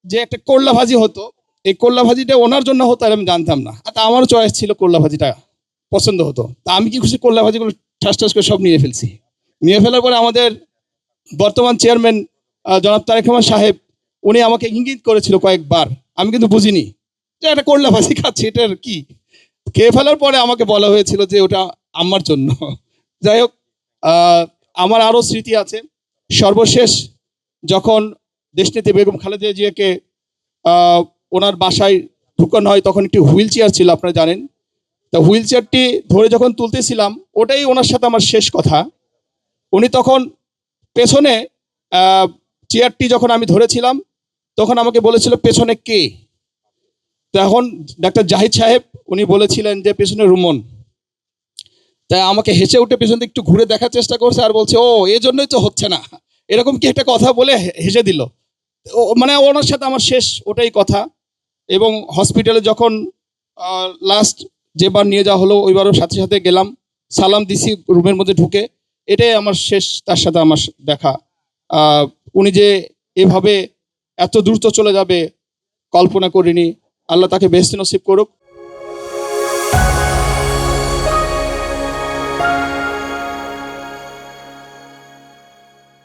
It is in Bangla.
যে একটা করলা ভাজি হতো, এই করলা ভাজিটা ওনার জন্য হতো আর আমি জানতাম না। আর তা আমারও চয়েস ছিল করলা ভাজিটা পছন্দ হতো। তা আমি কি খুশি করলা ভাজিগুলো ঠাস ঠাস করে সব নিয়ে ফেলছি। নিয়ে ফেলার পরে আমাদের বর্তমান চেয়ারম্যান জনাব তারেক রহমান সাহেব উনি আমাকে ইঙ্গিত করেছিল কয়েকবার, আমি কিন্তু বুঝিনি যে একটা করলা ভাজি খাচ্ছি, এটার কি। খেয়ে ফেলার পরে আমাকে বলা হয়েছিল যে ওটা আমার জন্য। যাই হোক, আমার আরও স্মৃতি আছে। সর্বশেষ যখন দেশনেত্রী বেগম খালেদা জিয়াকে ওনার বাসায় ঢুকানো হয়, তখন একটি হুইল চেয়ার ছিল, আপনারা জানেন। তা হুইল চেয়ারটি ধরে যখন তুলতেছিলাম, ওটাই ওনার সাথে আমার শেষ কথা। উনি তখন পেছনে চেয়ারটি যখন আমি ধরেছিলাম, তখন আমাকে বলেছিল পেছনে কে। তখন ডাক্তার জাহিদ সাহেব উনি বলেছিলেন যে পেছনে রুমন। তাই আমাকে হেসে উঠে পেছন দিকে একটু ঘুরে দেখার চেষ্টা করছে আর বলছে, ও এই জন্যই তো হচ্ছে না, এরকম কি একটা কথা বলে হেসে দিল। মানে ওনার সাথে আমার শেষ ওটাই কথা। এবং হসপিটালে যখন লাস্ট যেবার নিয়ে যাওয়া হলো, ওইবারও সাথে সাথে গেলাম, সালাম দিছি রুমের মধ্যে ঢুকে। এটাই আমার শেষ তার সাথে আমার দেখা। উনি যে এভাবে এত দ্রুত চলে যাবে কল্পনা করিনি। আল্লাহ তাকে বেহেশত নসিব করুক।